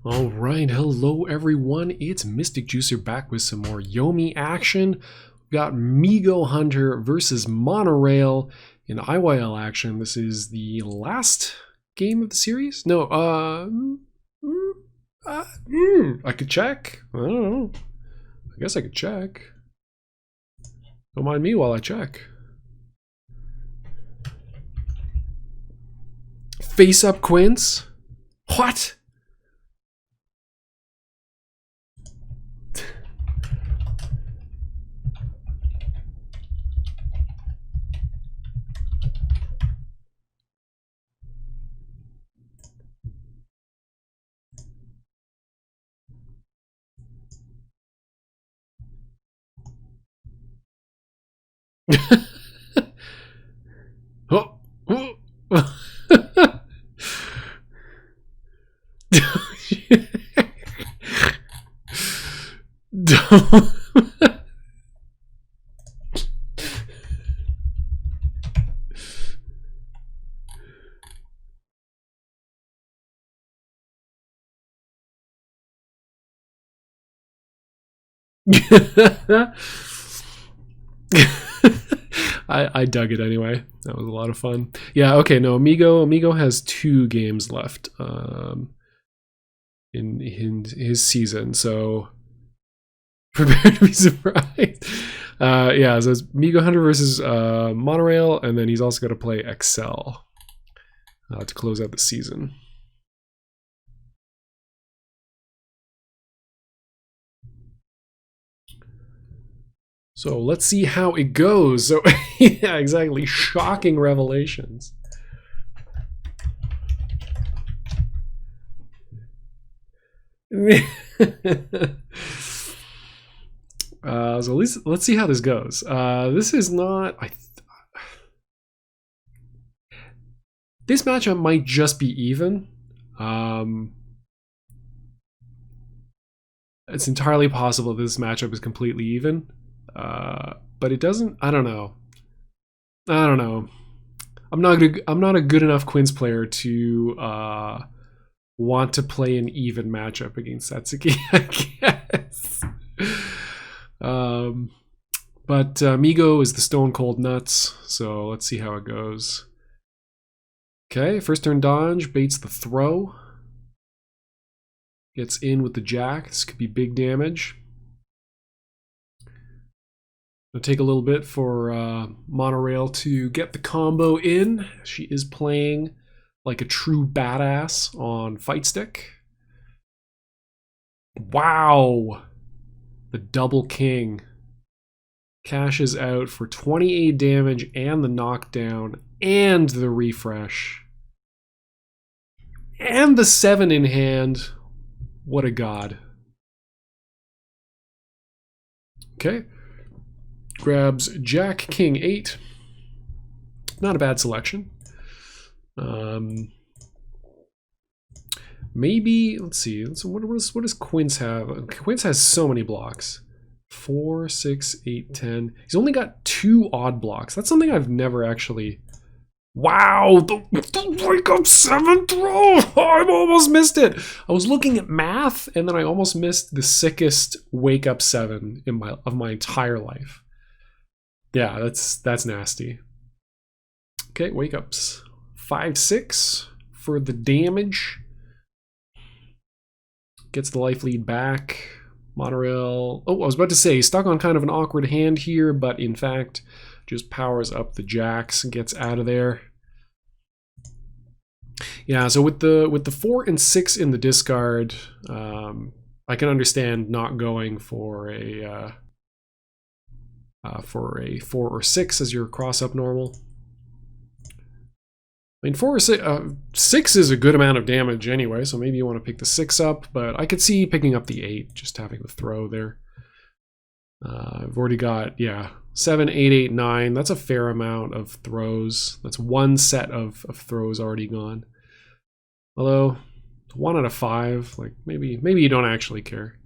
All right, hello everyone. It's Mystic Juicer back with some more Yomi action. We've got Migo Hunter versus Monorail in IYL action. This is the last game of the series. No, I could check. I don't know. I guess I could check. Don't mind me while I check. Face up Quince? What? Oh, oh. I dug it anyway. That was a lot of fun. Yeah, okay, no, Amigo has 2 games left in his season, so prepare to be surprised. Yeah, so it's Migo Hunter versus Monorail, and then he's also got to play Excel to close out the season. So let's see how it goes. So yeah, exactly. Shocking revelations. So let's see how this goes. This is not. This matchup might just be even. It's entirely possible this matchup is completely even. But it doesn't. I don't know. I'm not a good enough Quince player to want to play an even matchup against Satsuki, I guess. But Migo is the stone cold nuts, so let's see how it goes. Okay, first turn dodge, baits the throw. Gets in with the jack. This could be big damage. It'll take a little bit for Monorail to get the combo in. She is playing like a true badass on Fight Stick. Wow! The double king cashes out for 28 damage and the knockdown and the refresh. And the 7 in hand. What a god. Okay. Grabs Jack, King 8. Not a bad selection. Maybe, let's see. What does Quince have? Quince has so many blocks. 4, 6, 8, 10. He's only got 2 odd blocks. That's something I've never actually... Wow! The wake up 7 throw! I almost missed it! I was looking at math, and then I almost missed the sickest wake up 7 of my entire life. Yeah, that's nasty. Okay, wake ups. 5, 6 for the damage. Gets the life lead back. Monorail. Oh, I was about to say, stuck on kind of an awkward hand here, but in fact, just powers up the jacks and gets out of there. Yeah, so with the 4 and 6 in the discard, I can understand not going for a 4 or 6 as your cross up normal. I mean, 4 or 6, 6 is a good amount of damage anyway, so maybe you want to pick the 6 up, but I could see picking up the 8, just having the throw there. I've already got, yeah, 7, 8, 8, 9. That's a fair amount of throws. That's 1 set of throws already gone. Although, 1 out of 5, like maybe you don't actually care.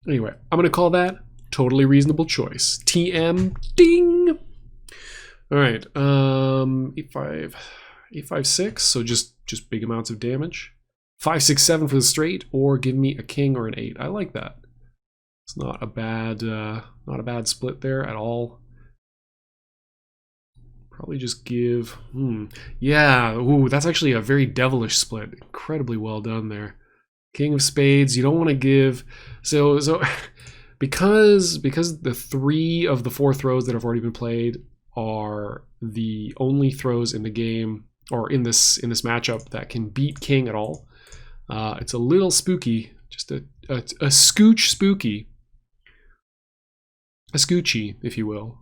Anyway, I'm going to call that totally reasonable choice. TM, ding! All right, 8, 5, 8, 5, 6, so just big amounts of damage. 5, 6, 7 for the straight, or give me a king or an 8. I like that. It's not a bad split there at all. Probably just give, yeah, ooh, that's actually a very devilish split. Incredibly well done there. King of spades, you don't want to give, so because the 3 of the 4 throws that have already been played are the only throws in the game, or in this matchup, that can beat king at all. It's a little spooky, just a scooch spooky. A scoochy, if you will,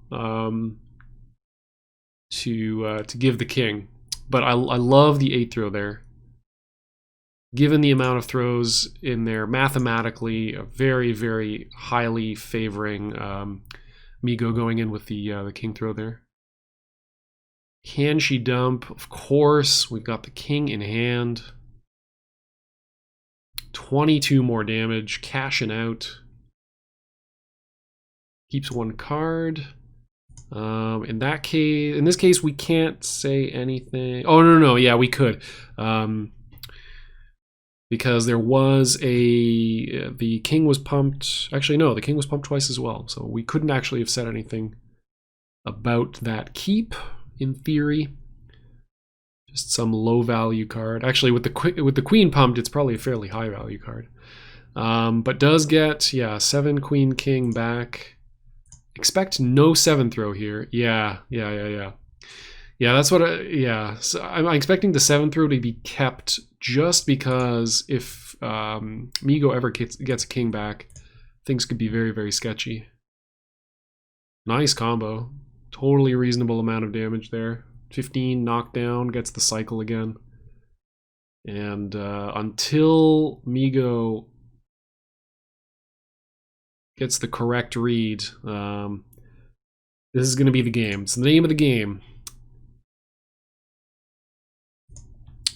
to give the king. But I love the 8 throw there. Given the amount of throws in there, mathematically, very, very highly favoring Migo going in with the king throw there. Can she dump? Of course. We've got the king in hand. 22 more damage, cashing out. Keeps 1 card. In this case, we can't say anything. Oh, no, yeah, we could. Because there was the king was pumped. Actually, no, the king was pumped twice as well. So we couldn't actually have said anything about that keep, in theory. Just some low value card. Actually, with the queen pumped, it's probably a fairly high value card. But does get, yeah, 7 queen king back. Expect no 7 throw here. Yeah, that's what yeah. So I'm expecting the 7 throw to be kept, just because if Migo ever gets a king back, things could be very, very sketchy. Nice combo. Totally reasonable amount of damage there. 15 knockdown, gets the cycle again. And until Migo gets the correct read, this is going to be the game. It's the name of the game.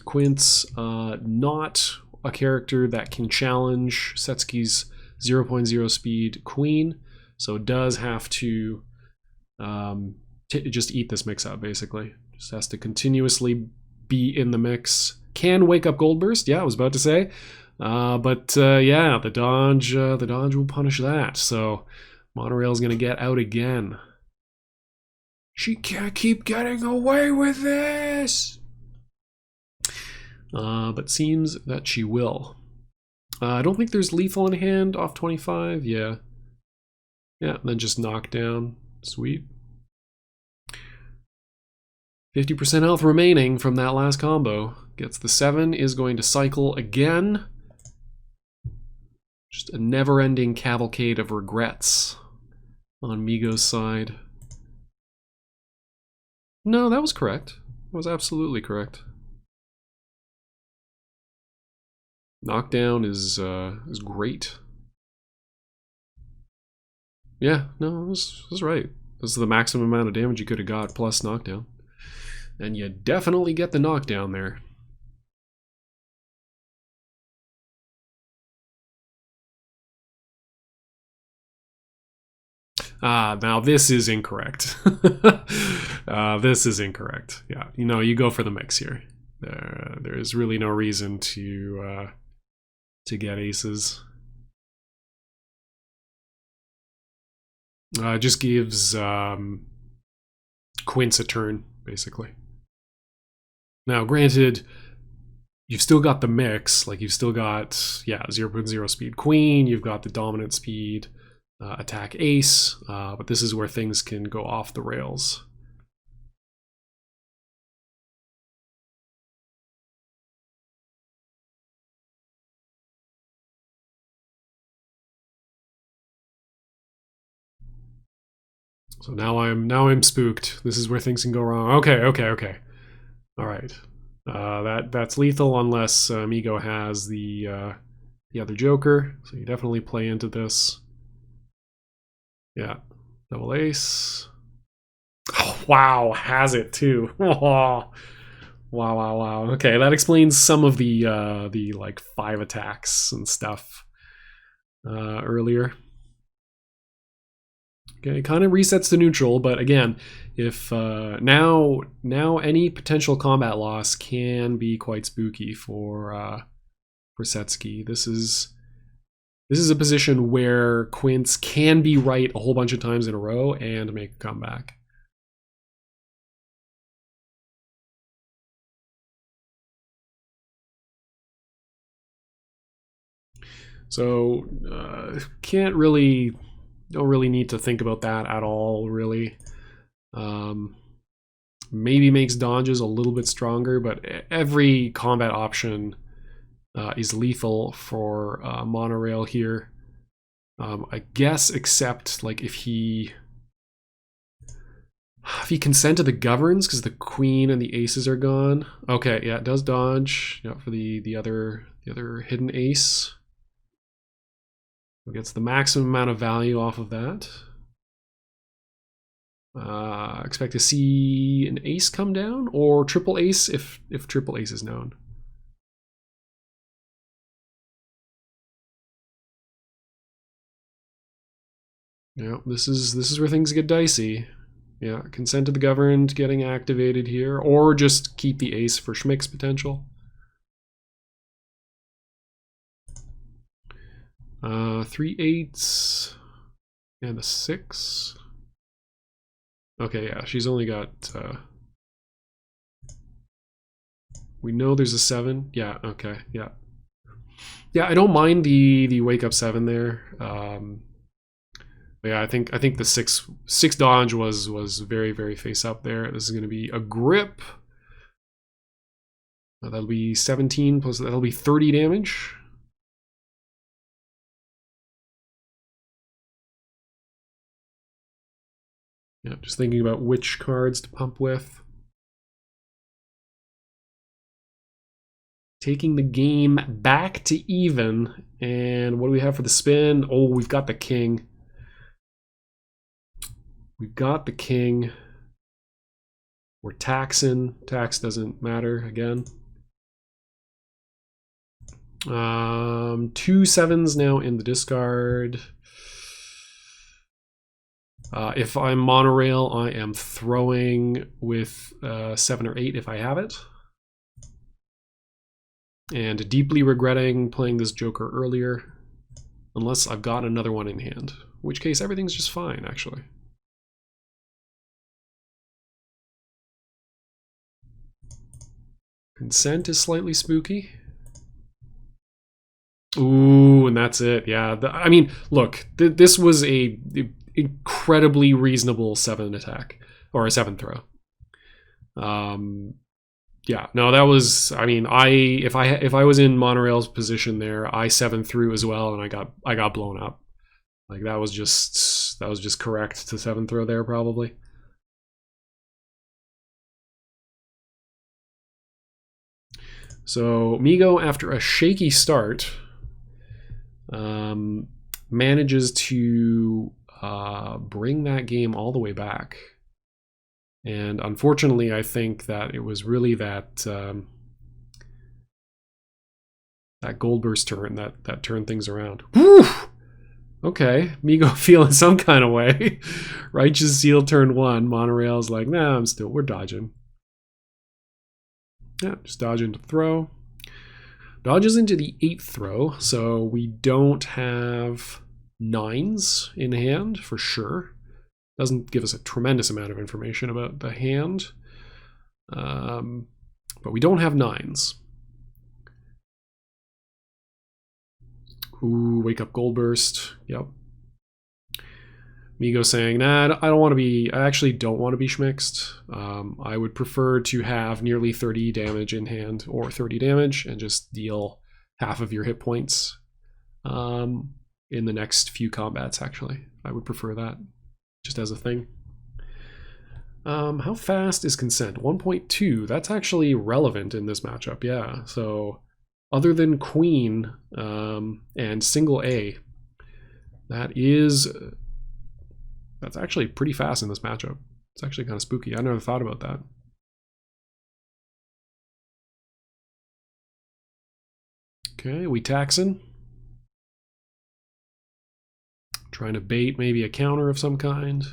Quince, not a character that can challenge Setsuki's 0.0 speed queen, so does have to just eat this mix up, basically. Just has to continuously be in the mix. Can wake up Goldburst, yeah, I was about to say. But yeah, the dodge will punish that. So Monorail's gonna get out again. She can't keep getting away with this. But seems that she will. I don't think there's lethal in hand off 25. Yeah, and then just knockdown. Sweet. 50% health remaining from that last combo. Gets the 7, is going to cycle again. Just a never-ending cavalcade of regrets on Migo's side. No, that was correct. That was absolutely correct. Knockdown is great. Yeah, no, it was right. This is the maximum amount of damage you could have got plus knockdown. And you definitely get the knockdown there. Now this is incorrect. This is incorrect. Yeah, you go for the mix here. There is really no reason to get aces. It just gives Quince a turn, basically. Now, granted, you've still got the mix. Like, you've still got, yeah, 0.0 speed queen. You've got the dominant speed attack ace. But this is where things can go off the rails. So now I'm spooked. This is where things can go wrong. Okay. All right. That's lethal unless Migo has the other Joker. So you definitely play into this. Yeah, double ace. Oh, wow, has it too. Oh, wow. Okay, that explains some of the like 5 attacks and stuff earlier. Okay, kind of resets to neutral, but again, if now any potential combat loss can be quite spooky for Setsuki. This is a position where Quince can be right a whole bunch of times in a row and make a comeback. So don't really need to think about that at all, really. Maybe makes dodges a little bit stronger, but every combat option is lethal for monorail here. I guess except like if he consented the governs because the queen and the aces are gone. Okay, yeah, it does dodge. Yeah, for the other hidden ace. It gets the maximum amount of value off of that. Expect to see an ace come down or triple ace if triple ace is known. Yeah, this is where things get dicey. Yeah, consent to the governed getting activated here, or just keep the ace for Schmick's potential. 3 8s and a 6. Okay, yeah, she's only got. We know there's a 7. Yeah, okay, yeah. Yeah, I don't mind the wake up 7 there. Yeah, I think the six dodge was very, very face up there. This is going to be a grip. That'll be 17 plus that'll be 30 damage. Yeah, just thinking about which cards to pump with. Taking the game back to even. And what do we have for the spin? Oh, we've got the king. We've got the king. We're taxing. Tax doesn't matter again. 2 7s now in the discard. If I'm monorail, I am throwing with 7 or 8 if I have it. And deeply regretting playing this Joker earlier, unless I've got another one in hand, in which case everything's just fine, actually. Consent is slightly spooky. Ooh, and that's it. Yeah, I mean, look, this was a incredibly reasonable 7 attack or a 7 throw. Yeah, no, that was. I mean, if I was in monorail's position there, I 7 through as well, and I got blown up. Like that was just correct to 7 throw there probably. So Migo, after a shaky start, manages to bring that game all the way back. And unfortunately, I think that it was really that that Goldburst turn that turned things around. Whew! Okay, Migo feeling some kind of way. Righteous Seal turn 1. Monorail's like, nah, we're dodging. Yeah, just dodge into throw. Dodges into the 8th throw, so we don't have 9s in hand for sure. Doesn't give us a tremendous amount of information about the hand. But we don't have 9s. Ooh, wake up Goldburst. Yep. Migo saying, nah, I actually don't want to be schmixed. I would prefer to have nearly 30 damage in hand or 30 damage and just deal half of your hit points in the next few combats, actually. I would prefer that just as a thing. How fast is consent? 1.2. That's actually relevant in this matchup, yeah. So other than queen and single A, that's actually pretty fast in this matchup. It's actually kind of spooky. I never thought about that. Okay, we taxing. Trying to bait maybe a counter of some kind.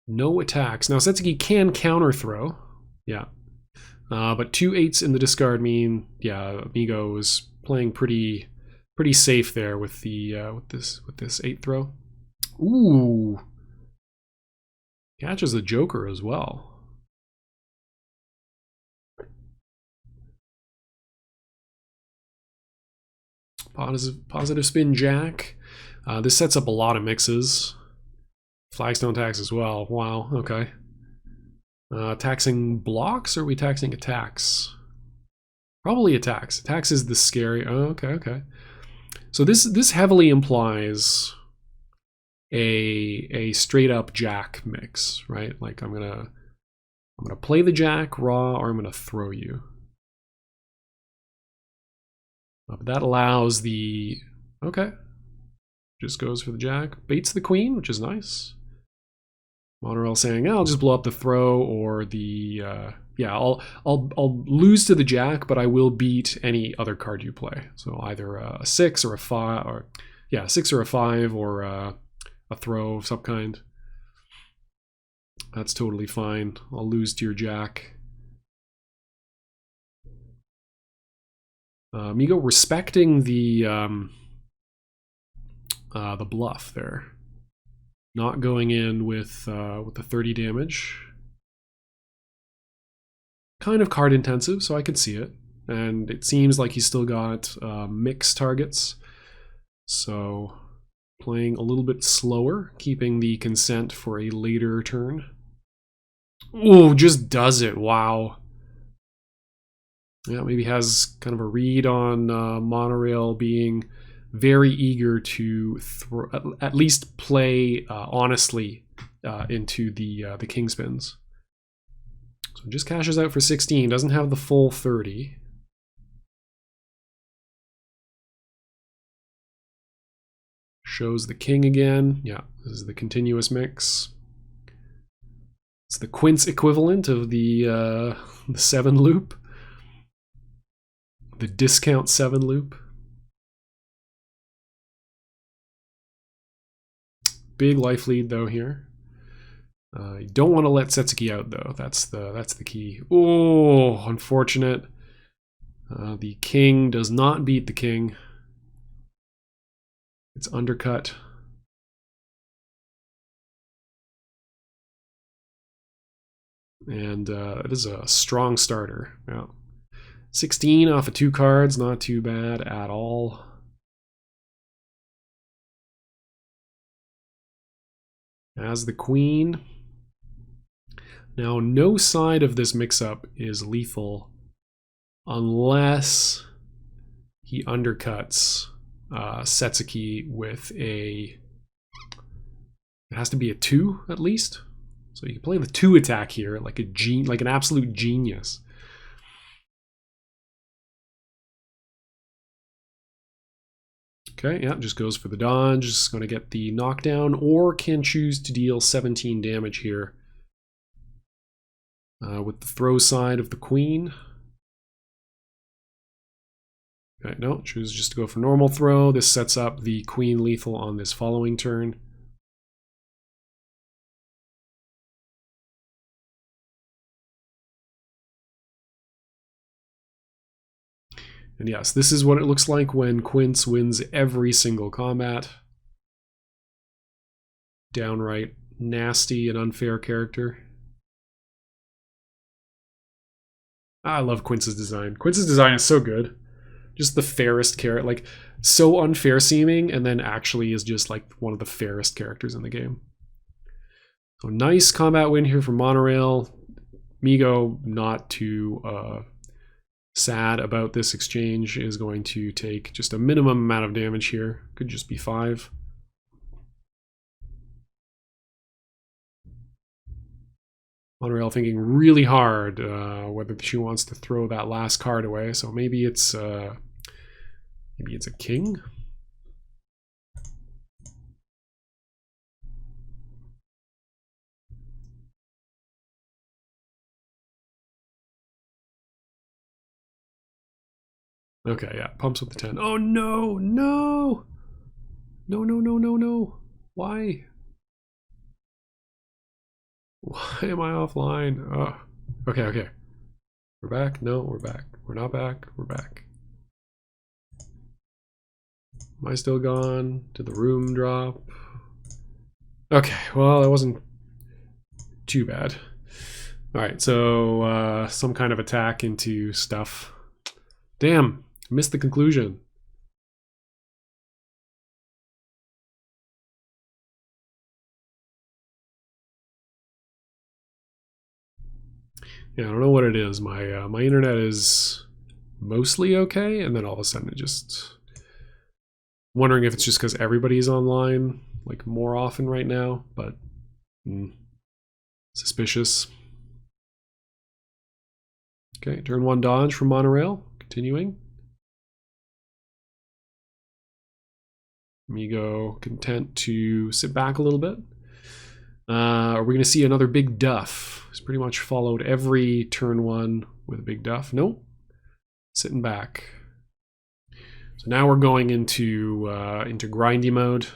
No attacks. Now Setsuki can counter throw. Yeah. But 2 8s in the discard mean, yeah, Amigo is playing pretty safe there with the with this 8 throw. Ooh. Catches a Joker as well. Positive spin Jack. This sets up a lot of mixes. Flagstone tax as well. Wow, okay. Taxing blocks, or are we taxing attacks? Probably attacks. Attacks is the scary. Oh, okay. So this heavily implies a straight up Jack mix, right? Like I'm gonna play the Jack raw, or I'm gonna throw you. But that allows the okay. Just goes for the Jack, baits the Queen, which is nice. Monorail saying, I'll just blow up the throw, or the yeah, I'll lose to the Jack, but I will beat any other card you play. So either a 6 or a 5, or yeah, 6 or a 5, or a throw of some kind. That's totally fine. I'll lose to your Jack. Migo respecting the bluff there. Not going in with the 30 damage. Kind of card intensive, so I could see it. And it seems like he's still got mixed targets. So playing a little bit slower, keeping the consent for a later turn. Ooh, just does it. Wow. Yeah, maybe has kind of a read on Monorail being very eager to at least play honestly into the king spins. So just cashes out for 16, doesn't have the full 30. Shows the king again. Yeah, this is the continuous mix. It's the quince equivalent of the 7 loop. The discount 7 loop. Big life lead though here. You don't want to let Setsuki out though. That's the key. Oh, unfortunate. The king does not beat the king. It's undercut. And it is a strong starter. Yeah. 16 off of 2 cards, not too bad at all. As the queen. Now, no side of this mix-up is lethal unless he undercuts Setsuki with a... It has to be a 2 at least. So you can play the 2 attack here like like an absolute genius. Okay, yeah, just goes for the dodge. Just going to get the knockdown, or can choose to deal 17 damage here with the throw side of the queen. Okay, no, choose just to go for normal throw. This sets up the queen lethal on this following turn. And yes, this is what it looks like when Quince wins every single combat. Downright nasty and unfair character. I love Quince's design. Quince's design is so good. Just the fairest character, like so unfair seeming, and then actually is just like one of the fairest characters in the game. So nice combat win here for Monorail. Migo, not too sad about this exchange, is going to take just a minimum amount of damage here. Could just be 5. Monorail thinking really hard whether she wants to throw that last card away. So maybe it's a king. Okay, yeah, pumps with the 10. Oh no, no! No, no, no, no, no. Why? Why am I offline? Oh. Okay, okay. We're back? No, we're back. We're not back. We're back. Am I still gone? Did the room drop? Okay, well, that wasn't too bad. Alright, so some kind of attack into stuff. Damn, missed the conclusion. Yeah, I don't know what it is. My internet is mostly okay, and then all of a sudden it just... Wondering if it's just because everybody's online, like, more often right now, but... suspicious. Okay, turn 1 dodge from monorail. Continuing. Migo content to sit back a little bit. Are we going to see another big duff? He's pretty much followed every turn 1 with a big duff. Nope. Sitting back. So now we're going into grindy mode.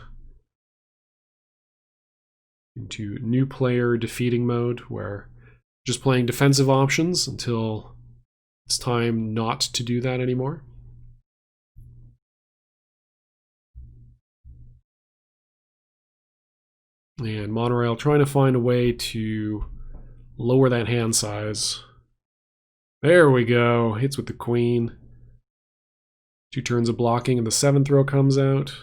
Into new player defeating mode, where just playing defensive options until it's time not to do that anymore. And monorail trying to find a way to lower that hand size. There we go. Hits with the queen. 2 turns of blocking, and the 7th row comes out.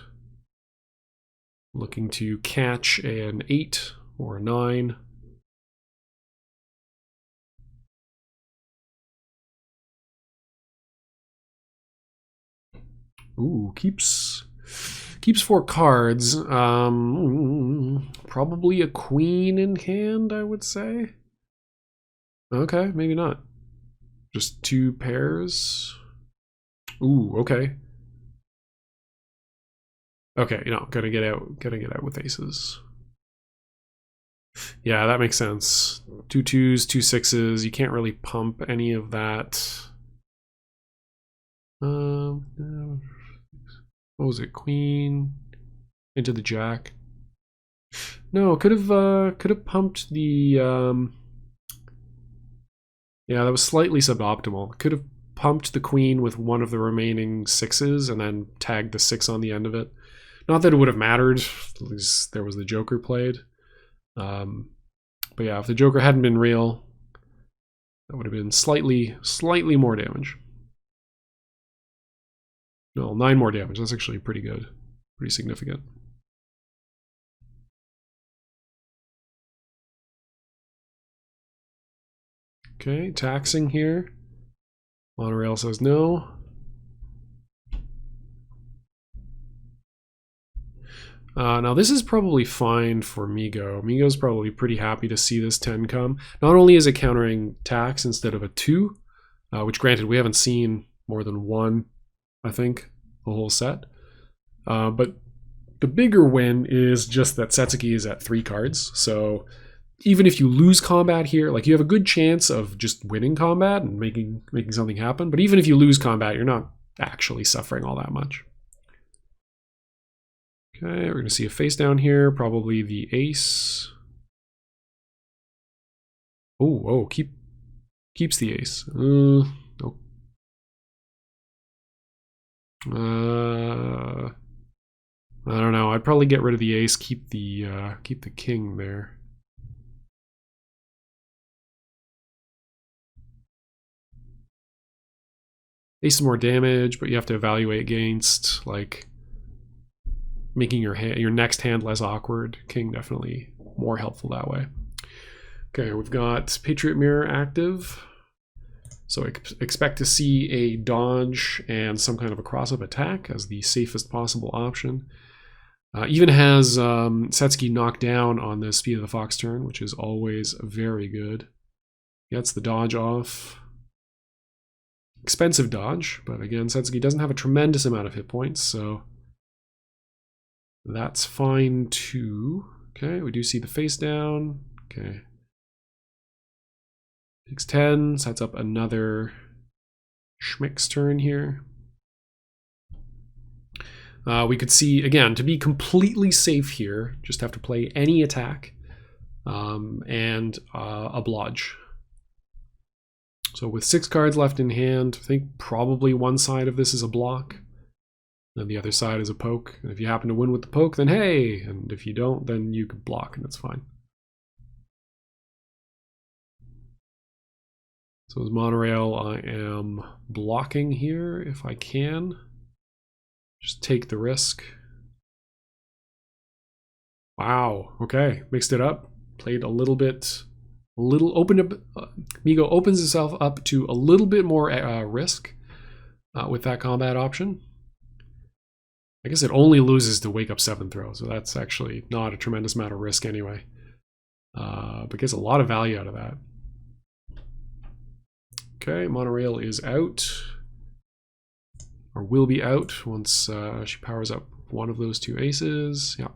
Looking to catch an 8 or a 9. Ooh, keeps 4 cards. Probably a queen in hand, I would say. Okay, maybe not. Just 2 pairs. Ooh, okay. Okay, you know, gotta get out with aces. Yeah, that makes sense. 2 2s, 2 6s. You can't really pump any of that. What was it? Queen into the jack. No, could have pumped the. Yeah, that was slightly suboptimal. Could have pumped the queen with one of the remaining 6s and then tagged the 6 on the end of it. Not that it would have mattered, because there was the joker played. But yeah, if the joker hadn't been real, that would have been slightly more damage. No, 9 more damage. That's actually pretty good. Pretty significant. Okay, taxing here. Monorail says no. Now this is probably fine for Migo. Migo's probably pretty happy to see this 10 come. Not only is it countering tax instead of a 2, which granted we haven't seen more than 1, I think, the whole set. But the bigger win is just that Setsuki is at 3 cards. So even if you lose combat here, like, you have a good chance of just winning combat and making something happen. But even if you lose combat, you're not actually suffering all that much. Okay, we're going to see a face down here, probably the ace. Oh, keeps the ace. Oh. I don't know. I'd probably get rid of the ace, keep the king there. Ace is more damage, but you have to evaluate against, like, making your next hand less awkward. King definitely more helpful that way. Okay, we've got Patriot Mirror active. So expect to see a dodge and some kind of a cross-up attack as the safest possible option. Even has Setsuki knocked down on the Speed of the Fox turn, which is always very good. Gets the dodge off. Expensive dodge, but again, Setsuki doesn't have a tremendous amount of hit points, so that's fine too. Okay, we do see the face down. Okay. Takes 10, sets up another Schmick's turn here. We could see, again, to be completely safe here, just have to play any attack and oblige. So with 6 cards left in hand, I think probably one side of this is a block, and the other side is a poke. And if you happen to win with the poke, then hey, and if you don't, then you can block, and that's fine. So as monorail, I am blocking here if I can. Just take the risk. Wow, okay, mixed it up. Played a little bit, opened up, Migo opens itself up to a little bit more risk with that combat option. I guess it only loses to wake up 7th throw, so that's actually not a tremendous amount of risk anyway. But gets a lot of value out of that. Okay, monorail is out, or will be out once she powers up one of those 2 aces. Yeah.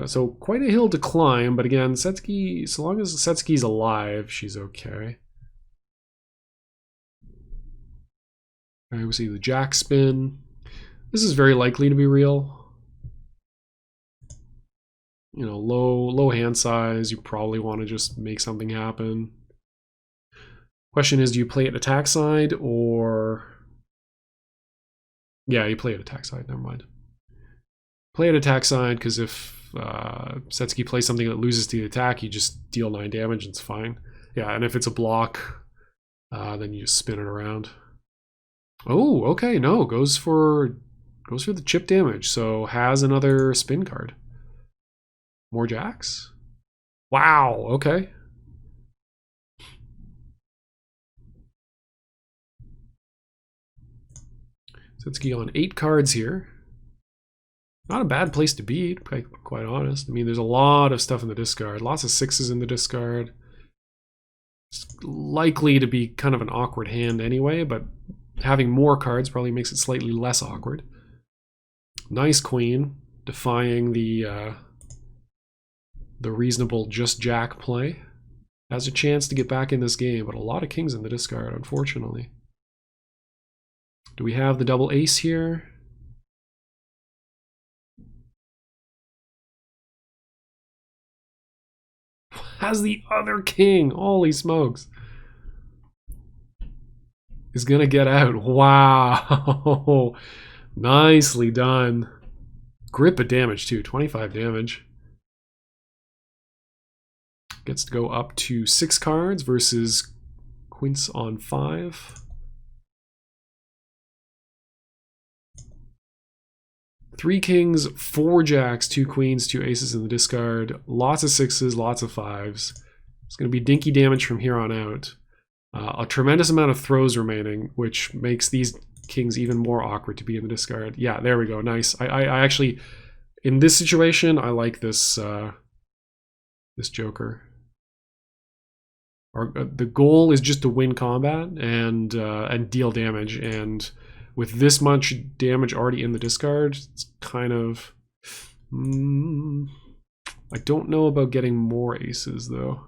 So quite a hill to climb, but again, Setsuki, so long as Setsuki's alive, she's okay. All right, we see the jack spin. This is very likely to be real. You know, low hand size, you probably want to just make something happen. Question is, do you play it attack side or... Yeah, you play it attack side, never mind. Play it attack side, because if Setsuki plays something that loses to the attack, you just deal 9 damage and it's fine. Yeah, and if it's a block, then you just spin it around. Oh, okay, no, goes for the chip damage, so has another spin card. More jacks? Wow, okay. Setsuki on 8 cards here. Not a bad place to be, to be quite honest. I mean, there's a lot of stuff in the discard. Lots of 6s in the discard. It's likely to be kind of an awkward hand anyway, but having more cards probably makes it slightly less awkward. Nice queen, defying the reasonable just jack play. Has a chance to get back in this game, but a lot of kings in the discard, unfortunately. Do we have the double ace here? Has the other king, holy smokes. Is gonna get out. Wow. Nicely done. Grip of damage too, 25 damage. Gets to go up to 6 cards versus Quince on 5. 3 kings, 4 jacks, 2 queens, 2 aces in the discard. Lots of 6s, lots of 5s. It's going to be dinky damage from here on out. A tremendous amount of throws remaining, which makes these kings even more awkward to be in the discard. Yeah, there we go. Nice. I actually, in this situation, I like this this joker. The goal is just to win combat and deal damage, and with this much damage already in the discard, it's kind of... I don't know about getting more aces, though.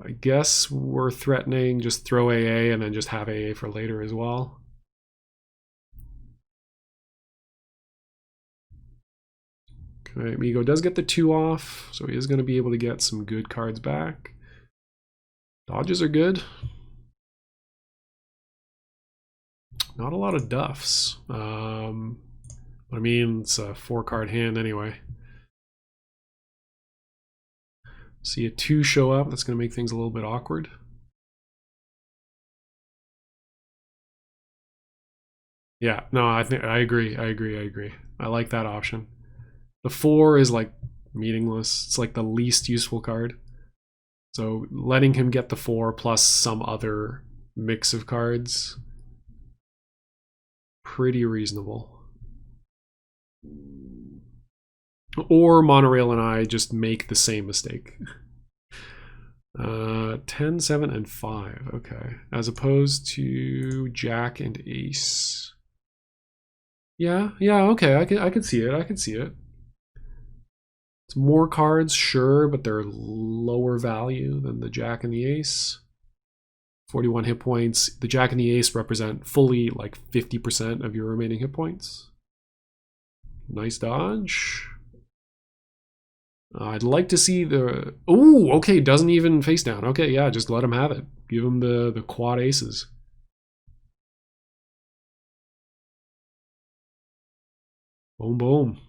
I guess we're threatening just throw AA and then just have AA for later as well. Okay, Migo does get the 2 off, so he is going to be able to get some good cards back. Dodges are good. Not a lot of duffs. I mean, it's a 4-card hand anyway. See a 2 show up, that's going to make things a little bit awkward. Yeah, no, I agree. I like that option. The 4 is like meaningless. It's like the least useful card. So letting him get the 4 plus some other mix of cards, pretty reasonable. Or Monorail and I just make the same mistake. 10, 7, and 5. Okay. As opposed to Jack and Ace. Yeah, okay. I could see it. It's more cards, sure, but they're lower value than the Jack and the Ace. 41 hit points. The Jack and the Ace represent fully like 50% of your remaining hit points. Nice dodge. I'd like to see the... Oh, okay, doesn't even face down. Okay, yeah, just let him have it. Give him the quad aces. Boom, boom.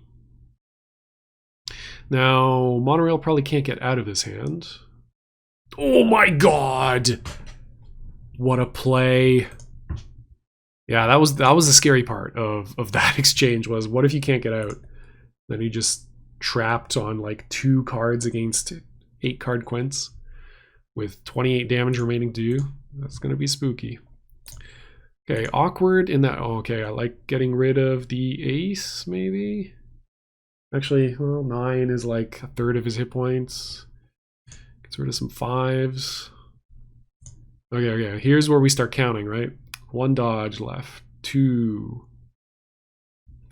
Now, monorail probably can't get out of this hand. Oh my god! What a play. Yeah, that was the scary part of that exchange, was what if you can't get out? Then he just trapped on like 2 cards against 8 card Quints with 28 damage remaining to do. That's gonna be spooky. Okay, awkward in that. Oh, okay, I like getting rid of the ace, maybe. Actually, well, 9 is like a third of his hit points. Gets rid of some 5s. Okay, here's where we start counting, right? 1 dodge left, 2,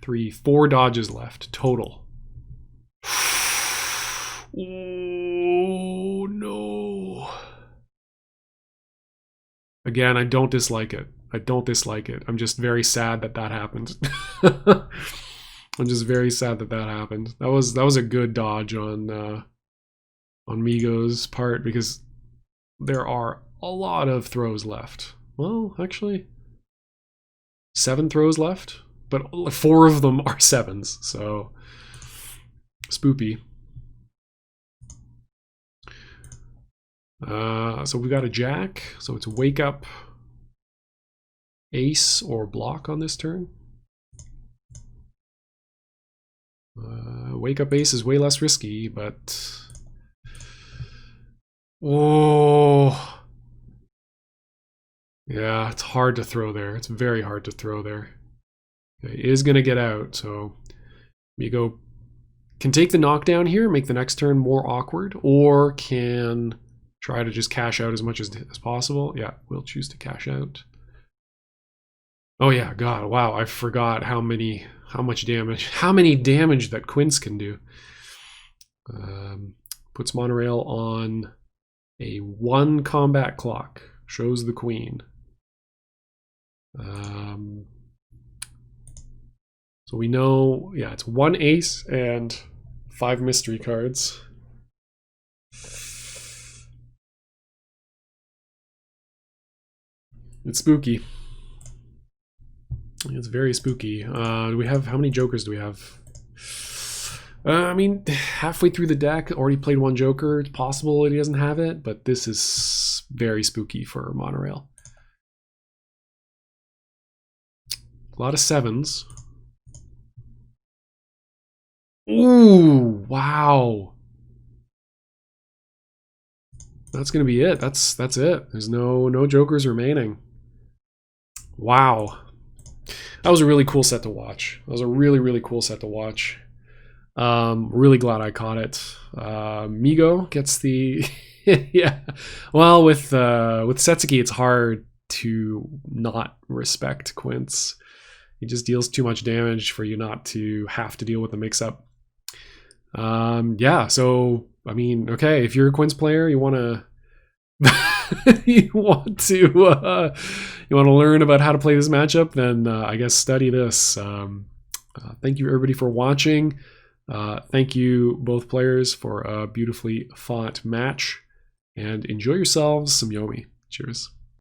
3, 4 dodges left total. Oh no. Again, I don't dislike it. I don't dislike it. I'm just very sad that that happened. I'm just very sad that that happened. That was a good dodge on Migo's part, because there are a lot of throws left. Well, actually, 7 throws left, but 4 of them are 7s, so spoopy. So we got a jack, so it's wake up, ace, or block on this turn. Wake up ace is way less risky, but... Oh... Yeah, it's hard to throw there. It's very hard to throw there. Okay, he is going to get out, so Migo can take the knockdown here, make the next turn more awkward, or can try to just cash out as much as possible. Yeah, we'll choose to cash out. Oh yeah, God, wow, I forgot how many damage that Quince can do. Puts monorail on a 1 combat clock. Shows the queen. So we know, yeah, it's 1 ace and 5 mystery cards. It's spooky. It's very spooky. Do we have, how many jokers do we have? I mean, halfway through the deck, already played 1 joker. It's possible that he doesn't have it, but this is very spooky for monorail. A lot of 7s. Ooh, wow. That's gonna be it. That's it. There's no jokers remaining. Wow. That was a really cool set to watch. That was a really cool set to watch. Really glad I caught it. Migo gets the yeah. Well, with Setsuki, it's hard to not respect Quince. He just deals too much damage for you not to have to deal with the mix-up. Yeah, so I mean, okay, if you're a Quince player, you want to you want to learn about how to play this matchup, then I guess study this. Thank you everybody for watching. Thank you both players for a beautifully fought match, and enjoy yourselves some Yomi. Cheers.